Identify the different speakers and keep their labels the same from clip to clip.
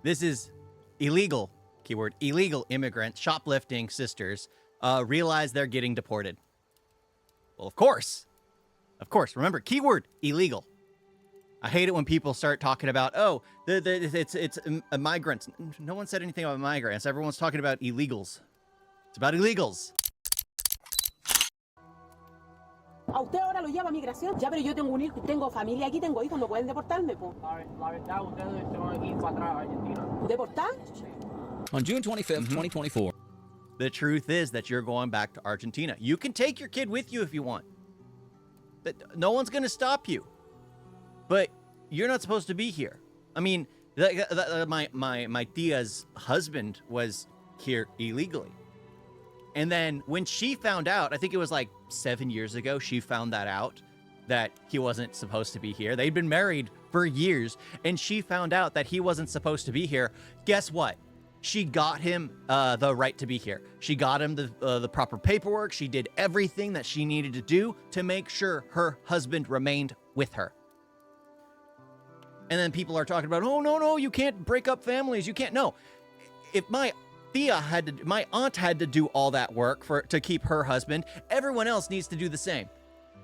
Speaker 1: This is illegal, keyword, illegal immigrant shoplifting sisters realize they're getting deported. Well, of course. Of course. Remember, keyword, illegal. I hate it when people start talking about, oh, it's migrants. No one said anything about migrants. Everyone's talking about illegals. It's about illegals.
Speaker 2: A usted ahora lo llama migración. Ya, pero yo tengo un hijo, tengo familia aquí, tengo hijos, no pueden deportarme, po.
Speaker 3: La verdad, ustedes se van a ir para atrás a Argentina.
Speaker 2: ¿Deportar?
Speaker 4: On June 25th, 2024.
Speaker 1: The truth is that you're going back to Argentina. You can take your kid with you if you want. But no one's going to stop you. But you're not supposed to be here. I mean, my tia's husband was here illegally. And then when she found out, I think it was like 7 years ago, she found that out, that he wasn't supposed to be here. They'd been married for years, and she found out that he wasn't supposed to be here. Guess what? She got him the right to be here. She got him the proper paperwork. She did everything that she needed to do to make sure her husband remained with her. And then people are talking about, oh, no, you can't break up families. You can't. No. If my aunt had to do all that work to keep her husband, everyone else needs to do the same.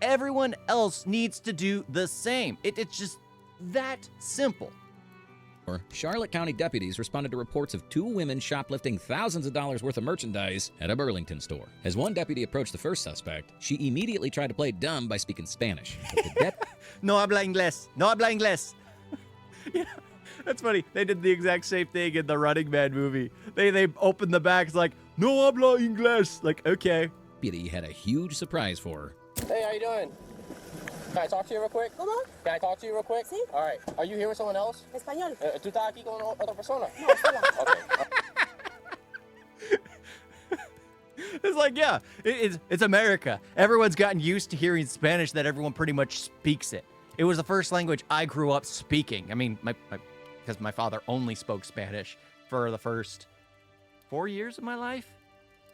Speaker 1: Everyone else needs to do the same. It's just that simple.
Speaker 4: Charlotte County deputies responded to reports of two women shoplifting thousands of dollars worth of merchandise at a Burlington store. As one deputy approached the first suspect, she immediately tried to play dumb by speaking Spanish.
Speaker 1: No habla inglés. No habla inglés. Yeah, that's funny. They did the exact same thing in the Running Man movie. They opened the back. It's like, no habla inglés. Like, okay.
Speaker 4: Deputy had a huge surprise for her.
Speaker 3: Hey, how you doing? Can I talk to you real quick?
Speaker 2: ¿Cómo?
Speaker 3: Can I talk to you real quick?
Speaker 2: Sí.
Speaker 3: All right. Are you here with someone else?
Speaker 2: Español.
Speaker 3: ¿Tú estás aquí con otra persona?
Speaker 2: No, sola.
Speaker 3: Okay.
Speaker 1: It's like, yeah, it's America. Everyone's gotten used to hearing Spanish, that everyone pretty much speaks it. It was the first language I grew up speaking. I mean, because my father only spoke Spanish for the first 4 years of my life.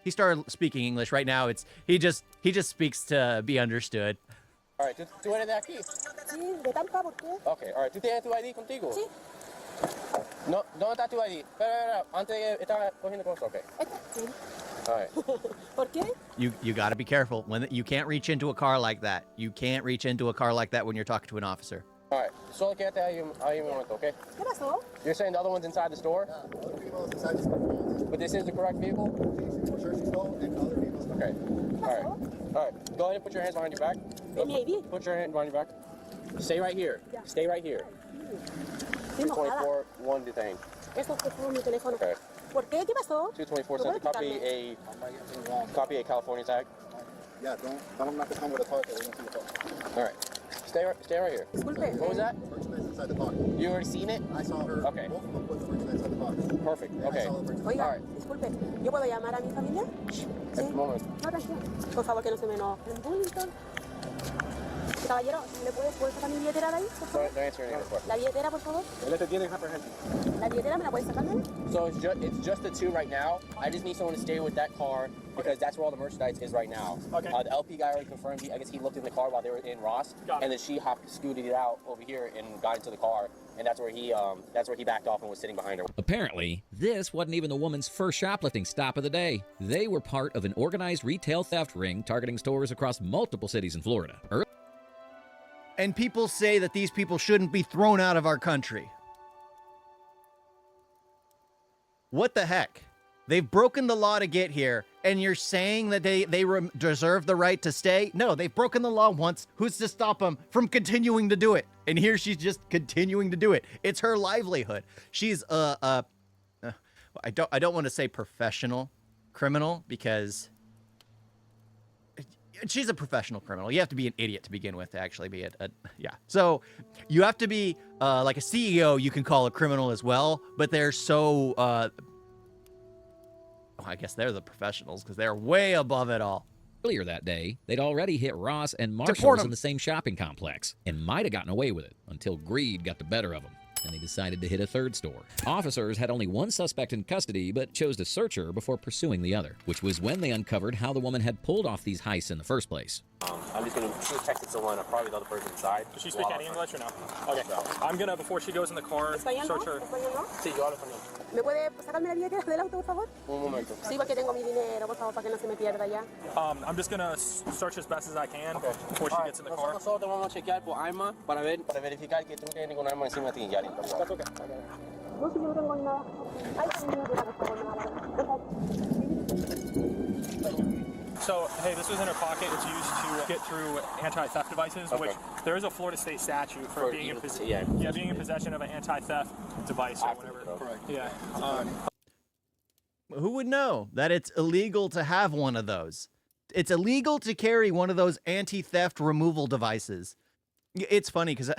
Speaker 1: He started speaking English. Right now, he just speaks to be understood.
Speaker 3: All right. ¿Tú eres de aquí?
Speaker 2: Sí, de Tampa, ¿por qué?
Speaker 3: Okay. All right. ¿Tú tienes tu ID contigo?
Speaker 2: Sí.
Speaker 3: No, ¿dónde está tu ID? Espera, antes de estar cogiendo cosas. Okay.
Speaker 2: Sí.
Speaker 3: All right.
Speaker 2: ¿Por qué?
Speaker 1: You got to be careful. You can't reach into a car like that. You can't reach into a car like that when you're talking to an officer.
Speaker 3: All right. Solo quédate ahí un momento, okay?
Speaker 2: ¿Qué pasó?
Speaker 3: You're saying the other one's inside the store?
Speaker 5: Yeah, other people inside the store.
Speaker 3: But this is the correct vehicle?
Speaker 5: Sure she's stole and other people's.
Speaker 3: Okay. All right. All right. Go ahead and put your hands behind your back.
Speaker 2: Mi ID.
Speaker 3: Put your hand behind your back. Stay right here.
Speaker 2: Yeah.
Speaker 3: Stay right here.
Speaker 2: Estoy enojada.
Speaker 3: 224, one detained.
Speaker 2: Eso fue por mi teléfono.
Speaker 3: Okay.
Speaker 2: ¿Por qué? ¿Qué pasó?
Speaker 3: 224
Speaker 2: ¿Me
Speaker 3: says
Speaker 2: puedes
Speaker 3: copy a California tag.
Speaker 5: Yeah, tell them not to come with a car because they don't see the car.
Speaker 3: All right. Stay right here.
Speaker 2: Disculpe.
Speaker 3: What was that?
Speaker 5: Merchandise inside the car.
Speaker 3: You already seen it?
Speaker 5: I saw her.
Speaker 3: Okay.
Speaker 5: Both of them put the merchandise inside the car.
Speaker 3: Perfect.
Speaker 5: And I
Speaker 3: Okay.
Speaker 5: saw the merchandise.
Speaker 2: Oiga,
Speaker 3: All right.
Speaker 2: disculpe, ¿yo puedo llamar a mi familia?
Speaker 3: At the moment.
Speaker 2: No, tranquilo. Por favor, que no se me enoje. En Burlington. Caballero, ¿le puedes sacar mi billetera de ahí, por favor?
Speaker 3: Don't answer any other questions.
Speaker 2: La billetera, por favor. La billetera, ¿me la puedes sacar de ahí?
Speaker 3: So it's just the two right now. I just need someone to stay with that car because that's where all the merchandise is right now.
Speaker 6: Okay.
Speaker 3: The LP guy already confirmed. I guess he looked in the car while they were in Ross, and then she scooted it out over here and got into the car, and that's where he backed off and was sitting behind her.
Speaker 4: Apparently, this wasn't even the woman's first shoplifting stop of the day. They were part of an organized retail theft ring targeting stores across multiple cities in Florida.
Speaker 1: And people say that these people shouldn't be thrown out of our country. What the heck? They've broken the law to get here, and you're saying that they deserve the right to stay? No, they've broken the law once. Who's to stop them from continuing to do it? And here she's just continuing to do it. It's her livelihood. She's I don't want to say professional criminal because she's a professional criminal. You have to be an idiot to begin with to actually be yeah. So you have to be like a CEO. You can call a criminal as well, but they're so. I guess they're the professionals because they're way above it all.
Speaker 4: Earlier that day, they'd already hit Ross and Marshall's in the same shopping complex and might have gotten away with it until greed got the better of them. and they decided to hit a third store. Officers had only one suspect in custody, but chose to search her before pursuing the other, which was when they uncovered how the woman had pulled off these heists in the first place.
Speaker 3: I'm just gonna, she was texting someone, probably the other person inside.
Speaker 6: Does she speak any English or no? Okay. I'm gonna, before she goes in the car,
Speaker 2: ¿Español no?
Speaker 6: search her.
Speaker 2: ¿Español no?
Speaker 3: Sí, yo hablo español.
Speaker 2: ¿Me puede sacarme la billetera del auto, por favor?
Speaker 3: Un momento.
Speaker 2: Sí, porque tengo mi dinero, por favor, para que no se me pierda ya.
Speaker 6: I'm just gonna search as best as I can before she gets in the car.
Speaker 3: Nosotros te vamos a chequear por arma para verificar que tú no tienes ningún arma encima de ti, Yari.
Speaker 6: That's okay.
Speaker 2: No, si yo no tengo nada. Ay, mi billetera, por favor,
Speaker 6: So, hey, this was in her pocket. It's used to get through anti-theft devices, which there is a Florida state statute for being in being in possession of an anti-theft device or whatever.
Speaker 3: Correct.
Speaker 6: Yeah.
Speaker 1: Who would know that it's illegal to have one of those? It's illegal to carry one of those anti-theft removal devices. It's funny because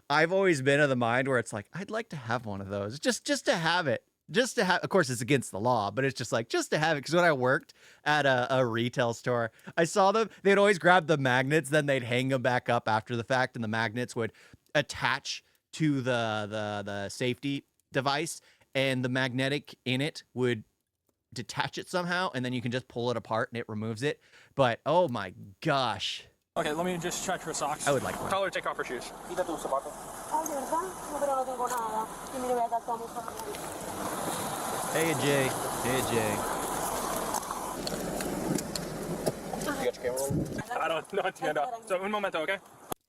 Speaker 1: I've always been of the mind where it's like, I'd like to have one of those just to have it. Just to have, of course, it's against the law, but it's just like, just to have it. Because when I worked at a retail store, I saw them. They'd always grab the magnets, then they'd hang them back up after the fact, and the magnets would attach to the safety device, and the magnetic in it would detach it somehow, and then you can just pull it apart and it removes it. But oh my gosh.
Speaker 6: Okay, let me just check her socks.
Speaker 1: I would like one.
Speaker 6: Tell her to take off her shoes.
Speaker 3: Quítate un zapato.
Speaker 2: Ay, de verdad, no, pero no tengo nada. Y mire, voy a gastar mucho.
Speaker 1: Hey, Jay. Hey, Jay.
Speaker 3: You got your camera on?
Speaker 6: I don't entiendo. So, un momento, okay?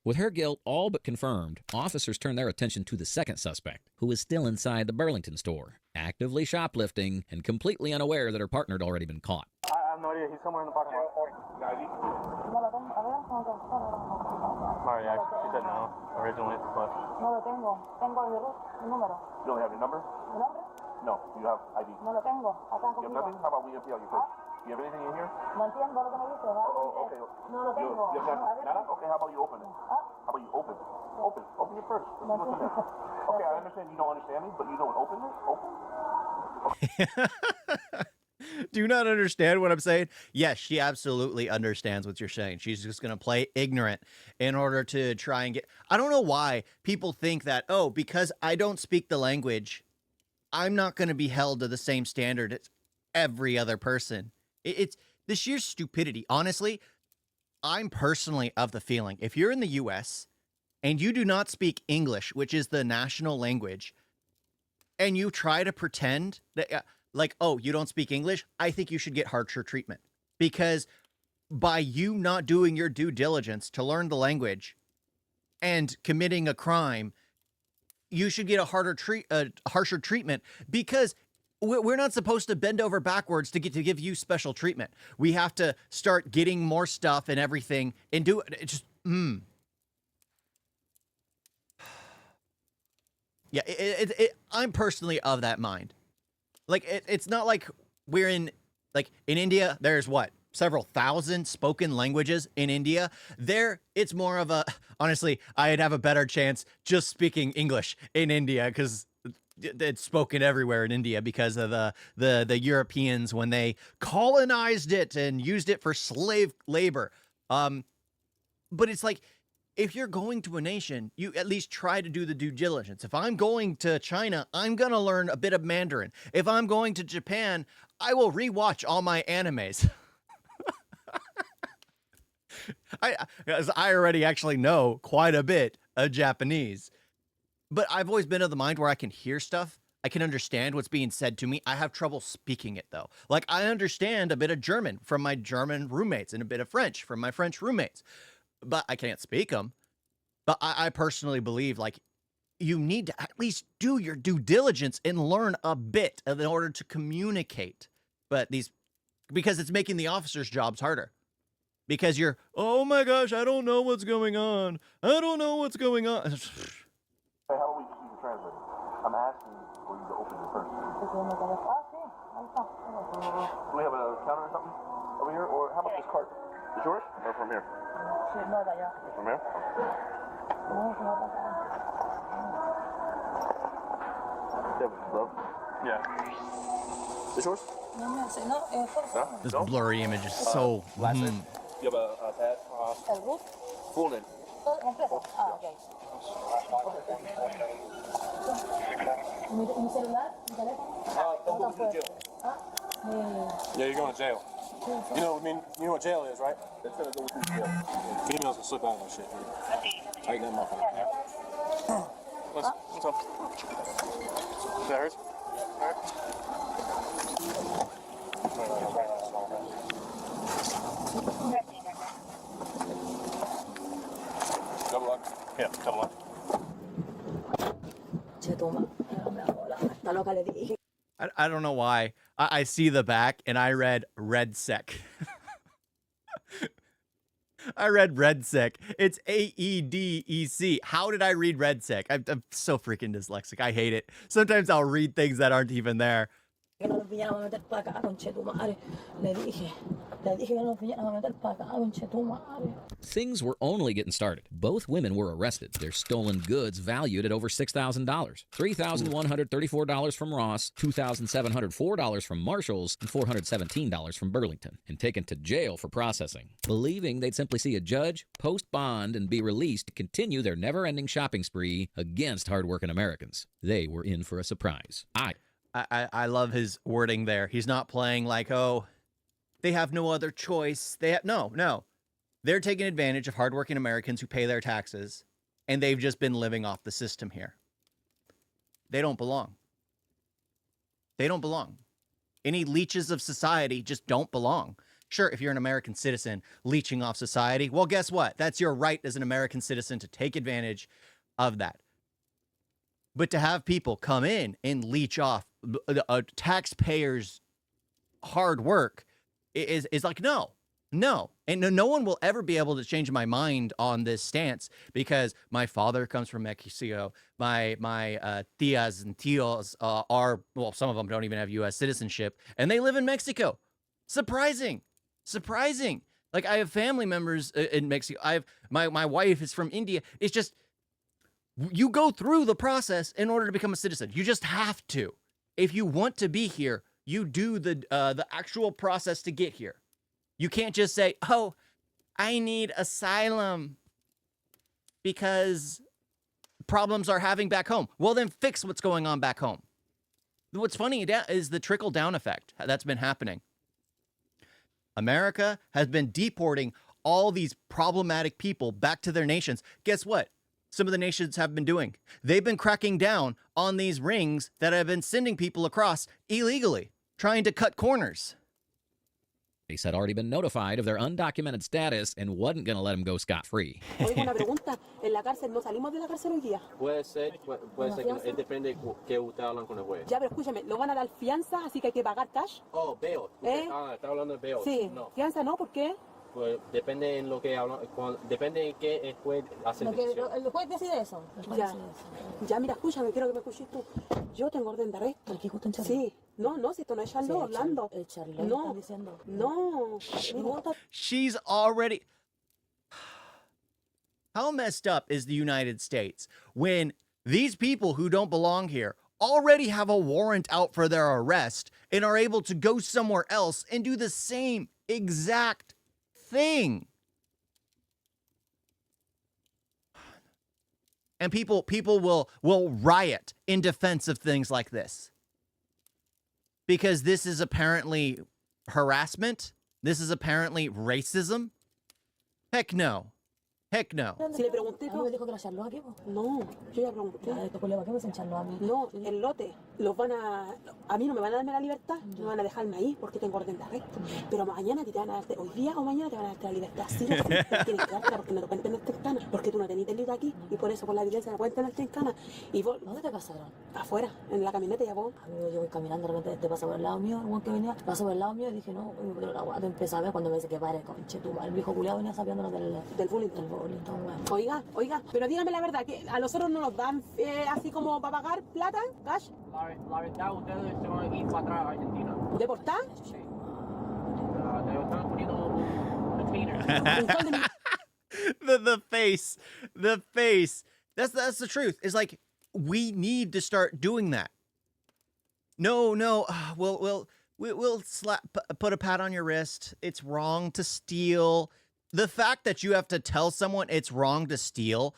Speaker 4: With her guilt all but confirmed, officers turned their attention to the second suspect, who was still inside the Burlington store, actively shoplifting and completely unaware that her partner had already been caught.
Speaker 5: I have no idea. He's somewhere in the parking lot. ID? Sorry, she said no originally, but...
Speaker 2: No lo tengo. Tengo el número.
Speaker 5: You don't have your number?
Speaker 2: ¿Mi nombre?
Speaker 5: No, you have ID.
Speaker 2: No lo tengo. Acá
Speaker 5: You have
Speaker 2: conmigo.
Speaker 5: nothing? How about we empty out your fridge? You have anything in here?
Speaker 2: No entiendo lo que me dice.
Speaker 5: Oh, okay.
Speaker 2: No lo tengo.
Speaker 5: You have
Speaker 2: A ver.
Speaker 5: nada? Okay, how about you open it? How about you open it? Open your purse. Let's see what's in there. Okay, I understand you don't understand me, but you don't open it? Open?
Speaker 1: Do you not understand what I'm saying? Yes, she absolutely understands what you're saying. She's just going to play ignorant in order to try and get... I don't know why people think that, oh, because I don't speak the language, I'm not going to be held to the same standard as every other person. It's the sheer stupidity. Honestly, I'm personally of the feeling, if you're in the U.S. and you do not speak English, which is the national language, and you try to pretend that... like, oh, you don't speak English? I think you should get harsher treatment. Because by you not doing your due diligence to learn the language and committing a crime, you should get a harsher treatment, because we're not supposed to bend over backwards to give you special treatment. We have to start getting more stuff and everything and do it. Just, Yeah, I'm personally of that mind. Like, it's not like we're in India, there's what? Several thousand spoken languages in India. There, it's more of a, honestly, I'd have a better chance just speaking English in India, because it's spoken everywhere in India because of the Europeans when they colonized it and used it for slave labor. But it's like, if you're going to a nation, you at least try to do the due diligence. If I'm going to China, I'm going to learn a bit of Mandarin. If I'm going to Japan, I will rewatch all my animes. I already actually know quite a bit of Japanese. But I've always been of the mind where I can hear stuff. I can understand what's being said to me. I have trouble speaking it, though. Like, I understand a bit of German from my German roommates and a bit of French from my French roommates. But I can't speak them. But I personally believe, like, you need to at least do your due diligence and learn a bit in order to communicate. But because it's making the officers' jobs harder. Because you're, oh my gosh, I don't know what's going on. I don't know what's going on.
Speaker 5: Hey, how about we just use the translator? I'm asking for you to open your purse. Do we have a counter or something over here? Or how about this cart? Is yours? Or from here? From here? Yeah. Is yours?
Speaker 1: This blurry image is so...
Speaker 3: Last name? You have a pad? Full name.
Speaker 2: ¿Mi celular? ¿Mi teléfono?
Speaker 5: Don't go to the jail.
Speaker 7: Yeah, you're going to jail. You know, you know what jail is, right?
Speaker 5: That's gonna go to the jail.
Speaker 7: Females will slip out and shit. Tighten them up. What's up? That hurts? Double up? Yeah, double up.
Speaker 2: Che, toma. Está loca, le dije.
Speaker 1: I don't know why. I see the back and I read Red Sec. I read Red Sec. It's AEDEC. How did I read Red Sec? I'm so freaking dyslexic. I hate it. Sometimes I'll read things that aren't even there.
Speaker 2: Que no nos viniéramos a meter para acá, conche tu madre. Le dije que no nos viniéramos a meter para acá, conche tu madre.
Speaker 4: Things were only getting started. Both women were arrested. Their stolen goods valued at over $6,000. $3,134 from Ross, $2,704 from Marshall's, and $417 from Burlington, and taken to jail for processing, believing they'd simply see a judge, post bond, and be released to continue their never-ending shopping spree against hardworking Americans. They were in for a surprise.
Speaker 1: I love his wording there. He's not playing like, oh, they have no other choice. No. They're taking advantage of hardworking Americans who pay their taxes, and they've just been living off the system here. They don't belong. They don't belong. Any leeches of society just don't belong. Sure, if you're an American citizen leeching off society, well, guess what? That's your right as an American citizen to take advantage of that. But to have people come in and leech off taxpayers' hard work is like, no. And no one will ever be able to change my mind on this stance because my father comes from Mexico. My tias and tios are, well, some of them don't even have U.S. citizenship, and they live in Mexico. Surprising. Like, I have family members in Mexico. My wife is from India. It's just, you go through the process in order to become a citizen. You just have to. If you want to be here, you do the actual process to get here. You can't just say, oh, I need asylum because problems are having back home. Well, then fix what's going on back home. What's funny is the trickle-down effect that's been happening. America has been deporting all these problematic people back to their nations. Guess what? Some of the nations have been doing. They've been cracking down on these rings that have been sending people across illegally, trying to cut corners.
Speaker 4: They had already been notified of their undocumented status and wasn't going to let them go scot-free.
Speaker 2: Oiga, una pregunta. En la cárcel, ¿no salimos de la cárcel hoy día?
Speaker 3: Puede ser que depende de que usted hablan con el juez.
Speaker 2: Ya, pero escúchame, ¿lo van a dar fianza, así que hay que pagar cash?
Speaker 3: Oh, bail. Está hablando de bail.
Speaker 2: Sí.
Speaker 3: No.
Speaker 2: Fianza no, ¿por qué?
Speaker 3: Pues depende en lo que hablan, depende en qué el juez hace la decisión.
Speaker 2: El juez decide eso. Ya, mira, escúchame, quiero que me escuches tú. Yo tengo orden de arresto. ¿Por qué justo en Charlotte? Sí. No, si esto no es Charlotte, Orlando. El Charlotte, no, diciendo. No.
Speaker 1: She's already... How messed up is the United States when these people who don't belong here already have a warrant out for their arrest and are able to go somewhere else and do the same exact thing? And people will riot in defense of things like this. Because this is apparently harassment. This is apparently racism. Heck no. Heck no.
Speaker 2: Si le pregunté, me dijo que era Charlotte aquí. No, yo ya pregunté. ¿Por qué me dicen Charlotte a mí? No, el lote. A mí no me van a darme la libertad, me van a dejarme ahí porque tengo orden de arresto. Pero mañana te van a darte, hoy día o mañana te van a darte la libertad. Sí, tienes que dártela porque no te pueden tenerte en cana. Porque tú no tenés delito aquí y por eso por la evidencia no pueden tenerte en cana. Y vos, ¿dónde te pasaron? Afuera, en la camioneta ya vos. Amigo, yo voy caminando, de repente te pasa por el lado mío, el que venía, pasó por el lado mío y dije, no, pero la guata empezó a ver cuando me dice que pare, conche tu madre. El viejo culiado venía sabiéndonos del bullying. Del bullying, bueno. Oiga, pero dígame la verdad, que a nosotros no nos dan así como para pagar plata, cash.
Speaker 3: La verdad, ustedes se van a ir para atrás a Argentina.
Speaker 2: ¿Deportar?
Speaker 3: Sí. Te están poniendo un
Speaker 1: the face. That's the truth. It's like, we need to start doing that. No, we'll put a pat on your wrist. It's wrong to steal. The fact that you have to tell someone it's wrong to steal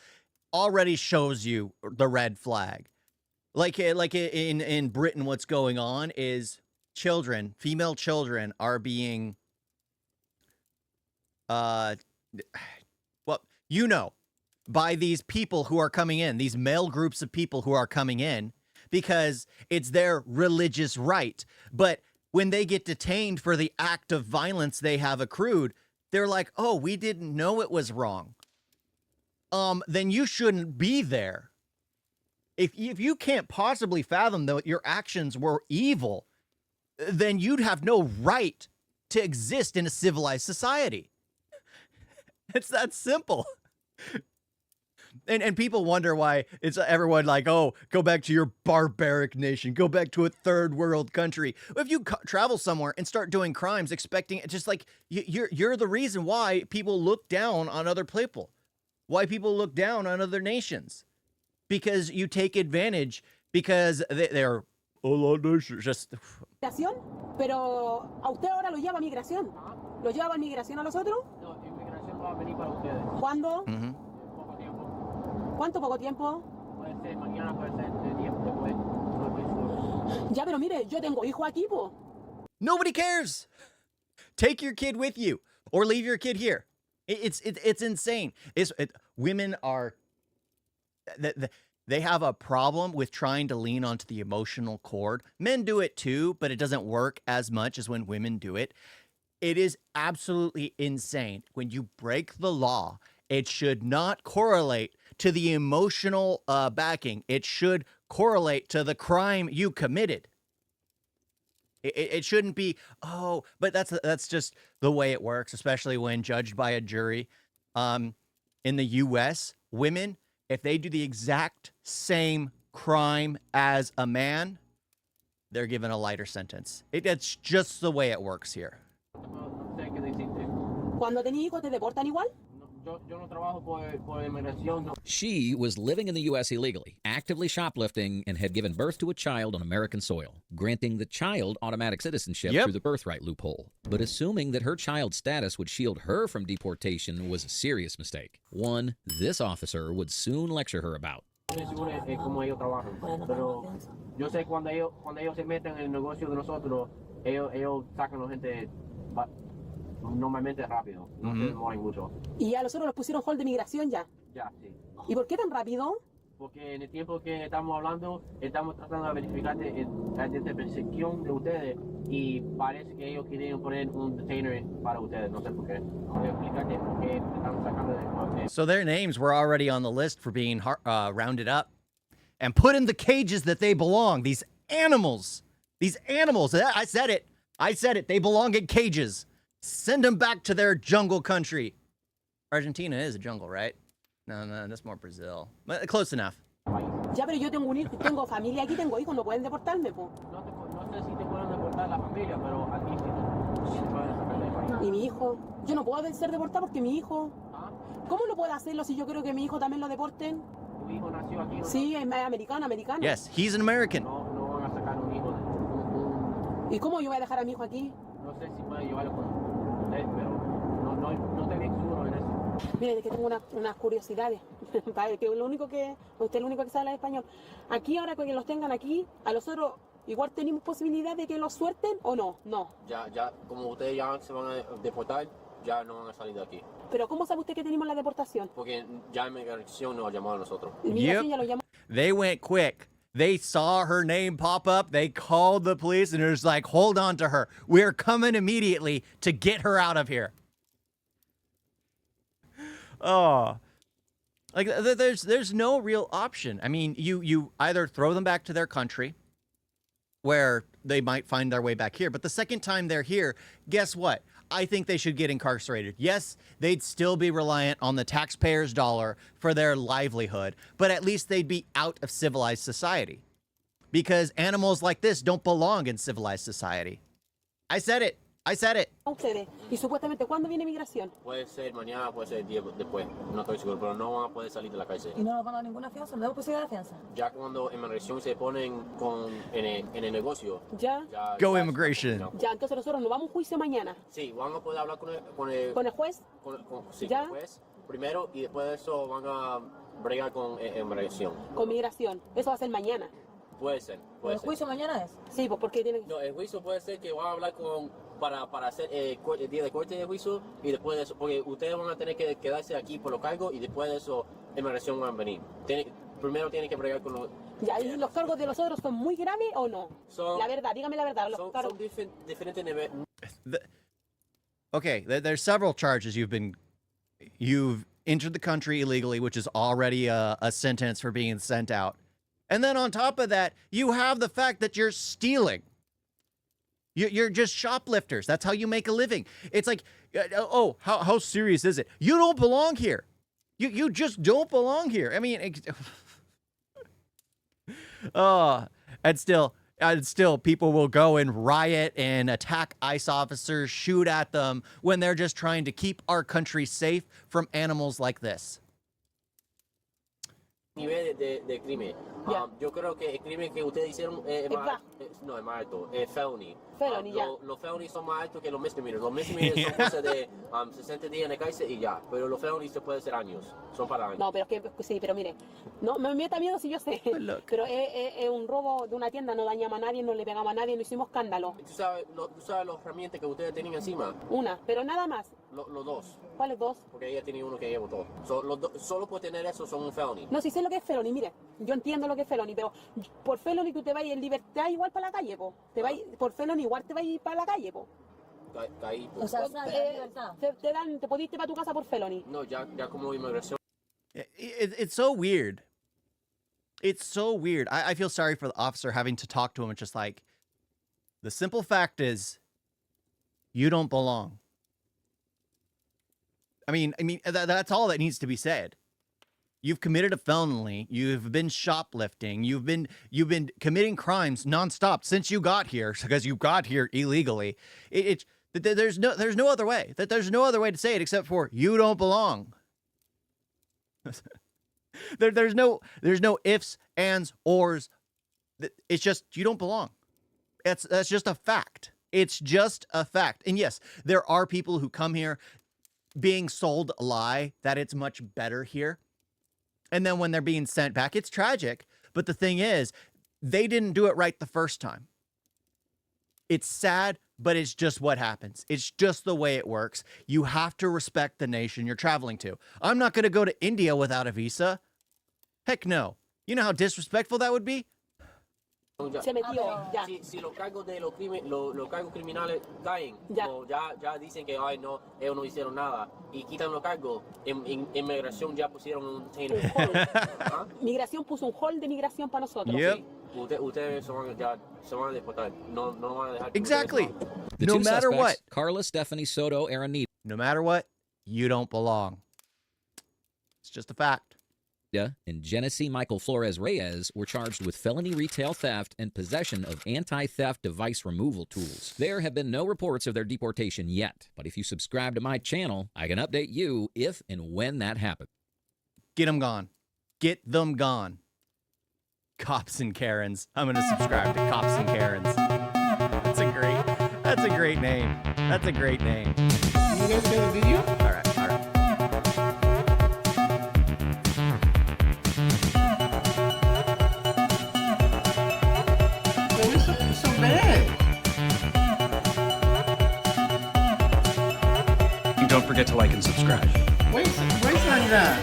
Speaker 1: already shows you the red flag. Like in Britain, what's going on is children, female children, are being, well, by these people who are coming in, these male groups of people who are coming in, because it's their religious right. But when they get detained for the act of violence they have accrued, they're like, oh, we didn't know it was wrong. Then you shouldn't be there. If you can't possibly fathom that your actions were evil, then you'd have no right to exist in a civilized society. It's that simple. And people wonder why it's everyone like, oh, go back to your barbaric nation, go back to a third world country. If you travel somewhere and start doing crimes, expecting just like you're the reason why people look down on other people, why people look down on other nations, because you take advantage because they're just.
Speaker 2: Pero a usted ahora lo lleva a migración. ¿Lo lleva a migración a nosotros?
Speaker 3: No, inmigración va a venir para ustedes.
Speaker 2: ¿Cuándo?
Speaker 1: Mm-hmm.
Speaker 3: Poco tiempo.
Speaker 2: ¿Cuánto poco tiempo?
Speaker 3: Puede ser mañana, puede ser de tiempo después. No estoy seguro.
Speaker 2: Ya, pero mire, yo tengo hijo aquí, po.
Speaker 1: Nobody cares. Take your kid with you or leave your kid here. It's insane. Women are they have a problem with trying to lean onto the emotional cord. Men do it too, but it doesn't work as much as when women do it. It is absolutely insane. When you break the law, it should not correlate to the emotional backing. It should correlate to the crime you committed. It shouldn't be, oh, but that's just the way it works, especially when judged by a jury. In the U.S., women, if they do the exact same crime as a man, they're given a lighter sentence. It's just the way it works here.
Speaker 3: No sé qué decirte.
Speaker 2: Cuando tenés hijos, ¿te deportan igual?
Speaker 3: Yo no trabajo por inmigración. No.
Speaker 4: She was living in the U.S. illegally, actively shoplifting, and had given birth to a child on American soil, granting the child automatic citizenship through the birthright loophole. But assuming that her child's status would shield her from deportation was a serious mistake, one this officer would soon lecture her about.
Speaker 3: No estoy seguro de cómo ellos trabajan, pero yo sé cuando ellos se meten en el negocio de nosotros, ellos sacan a la gente normalmente rápido, no se demoran mucho.
Speaker 2: Y a nosotros nos pusieron hold de migración ya.
Speaker 3: Ya, sí.
Speaker 2: ¿Y por qué tan rápido?
Speaker 3: Porque en el tiempo que estamos hablando, estamos tratando de verificar la percepción de ustedes y parece que ellos quieren poner un detainer para ustedes, no sé por qué. Voy a explicarte por qué estamos sacando de...
Speaker 1: So their names were already on the list for being rounded up and put in the cages that they belong. These animals. I said it. They belong in cages. Send them back to their jungle country. Argentina is a jungle, right? No, that's more Brazil. But close enough.
Speaker 2: Ya, pero yo tengo un hijo, tengo familia aquí, tengo hijos, no pueden deportarme, po.
Speaker 3: No sé si te pueden deportar la familia, pero a ti sí te pueden sacar del país.
Speaker 2: ¿Y mi hijo? Yo no puedo ser deportado porque mi hijo...
Speaker 3: ¿Ah?
Speaker 2: ¿Cómo no puedo hacerlo si yo creo que mi hijo también lo deporten?
Speaker 3: ¿Tu hijo nació aquí? ¿No?
Speaker 2: Sí, es americano.
Speaker 1: Yes, he's an American.
Speaker 3: No van a sacar un hijo de...
Speaker 2: ¿Y cómo yo voy a dejar a mi hijo aquí?
Speaker 3: No sé si pueden llevarlo con usted, pero no estoy bien seguro en eso.
Speaker 2: Miren, es que tengo unas curiosidades. Que usted es el único que sabe hablar español. Aquí, ahora que los tengan aquí, a los otros, igual tenemos posibilidad de que los suelten o no. No.
Speaker 3: Ya, como ustedes ya se van a deportar, ya no van a salir de aquí.
Speaker 2: Pero ¿cómo sabe usted que tenemos la deportación?
Speaker 3: Porque ya Inmigración nos llamó a nosotros.
Speaker 2: Inmigración ya lo llamó.
Speaker 1: They went quick. They saw her name pop up. They called the police and it was like, hold on to her. We're coming immediately to get her out of here. Oh, like there's no real option. I mean, you either throw them back to their country where they might find their way back here. But the second time they're here, guess what? I think they should get incarcerated. Yes, they'd still be reliant on the taxpayer's dollar for their livelihood, but at least they'd be out of civilized society. Because animals like this don't belong in civilized society. I said it.
Speaker 2: Ustedes. Y supuestamente, ¿cuándo viene migración?
Speaker 3: Puede ser mañana, puede ser el día después. No estoy seguro, pero no van a poder salir de la cárcel.
Speaker 2: ¿Y no nos van a dar ninguna fianza? ¿No damos posibilidad de fianza?
Speaker 3: Ya cuando Inmigración se ponen en el negocio.
Speaker 2: Ya.
Speaker 1: Go Immigration.
Speaker 2: Ya, entonces nosotros nos vamos a un juicio mañana.
Speaker 3: Sí, van a poder hablar con el
Speaker 2: juez.
Speaker 3: Sí,
Speaker 2: ¿Ya?
Speaker 3: con el juez primero y después de eso van a bregar con Inmigración.
Speaker 2: Con migración. Eso va a ser mañana.
Speaker 3: Puede ser, puede
Speaker 8: ¿El
Speaker 3: ser.
Speaker 8: juicio mañana es?
Speaker 2: Sí, pues porque tienen...
Speaker 3: No, el juicio puede ser que van a hablar para hacer el día de corte de juicio y después de eso, porque ustedes van a tener que quedarse aquí por los cargos y después de eso, inmigración van a venir. Primero tienen que bregar con los...
Speaker 2: Ya, ¿y los cargos de los otros son muy graves o no?
Speaker 3: Son-
Speaker 2: La verdad, dígame la verdad. Los
Speaker 3: Son
Speaker 2: cargos...
Speaker 3: diferentes niveles.
Speaker 1: Okay, there's several charges you've entered the country illegally, which is already a sentence for being sent out. And then on top of that, you have the fact that you're stealing. You're just shoplifters. That's how you make a living. It's like, oh, how serious is it? You don't belong here. You just don't belong here. I mean, and still people will go and riot and attack ICE officers, shoot at them when they're just trying to keep our country safe from animals like this.
Speaker 3: Nivel de crimen.
Speaker 2: Ya.
Speaker 3: Yo creo que el crimen que ustedes hicieron es más, no, es más alto, es felony.
Speaker 2: Felony, ya.
Speaker 3: Los felonies son más altos que los misdemeanors. Los misdemeanors son cosas de 60 días en la cárcel y ya. Pero los felonies se puede ser años. Son para años.
Speaker 2: No, pero es que sí, pero mire, no me meta miedo si yo sé.
Speaker 1: Look.
Speaker 2: Pero es un robo de una tienda, no dañamos a nadie, no le pegamos a nadie, no hicimos escándalo.
Speaker 3: ¿Tú sabes las herramientas que ustedes tenían encima?
Speaker 2: Una, pero nada más.
Speaker 3: Los dos.
Speaker 2: ¿Cuáles dos?
Speaker 3: Porque ella tenía uno que llevó todo. Solo por tener eso son un felony.
Speaker 2: No, si sé lo que es felony, mire, yo entiendo lo que es felony, pero por felony tú te vas en libertad igual para la calle, po. Te vas, por felony igual te vas para la calle, po.
Speaker 3: Caí.
Speaker 8: O sea, es una gran libertad.
Speaker 2: Te podiste para tu casa por felony.
Speaker 3: No, ya como inmigración.
Speaker 1: It's so weird. It's so weird. I feel sorry for the officer having to talk to him. It's just like, the simple fact is, you don't belong. I mean, that's all that needs to be said. You've committed a felony. You've been shoplifting. You've been committing crimes nonstop since you got here, because you got here illegally. There's no other way. There's no other way to say it except for you don't belong. There's no ifs, ands, ors. It's just you don't belong. That's just a fact. It's just a fact. And yes, there are people who come here being sold a lie that it's much better here. And then when they're being sent back, it's tragic. But the thing is, they didn't do it right the first time. It's sad, but it's just what happens. It's just the way it works. You have to respect the nation you're traveling to. I'm not going to go to India without a visa. Heck no. You know how disrespectful that would be?
Speaker 2: Se metió, ya.
Speaker 3: Si los cargos de los cargos criminales caen,
Speaker 2: Ya.
Speaker 3: o ya dicen que ay no, ellos no hicieron nada y quitan los cargos, en inmigración ya pusieron un detainer. ¿Ah?
Speaker 2: Migración puso un hold de migración para nosotros.
Speaker 1: Yep.
Speaker 2: Sí.
Speaker 3: Ustedes se van a deportar. No van a dejar.
Speaker 1: Exactly.
Speaker 4: The
Speaker 1: No
Speaker 4: two
Speaker 1: matter
Speaker 4: suspects,
Speaker 1: what.
Speaker 4: Carla Stephanie Soto Aranita
Speaker 1: No matter what, you don't belong. It's just a fact.
Speaker 4: and Genesee Michael Flores Reyes were charged with felony retail theft and possession of anti-theft device removal tools. There have been no reports of their deportation yet, but if you subscribe to my channel, I can update you if and when that happens.
Speaker 1: Get them gone. Get them gone. Cops and Karens. I'm going to subscribe to Cops and Karens. That's a great name. That's a great name.
Speaker 5: You guys got a video?
Speaker 1: All right.
Speaker 5: It's so bad.
Speaker 9: And don't forget to like and subscribe.
Speaker 5: Wait like that.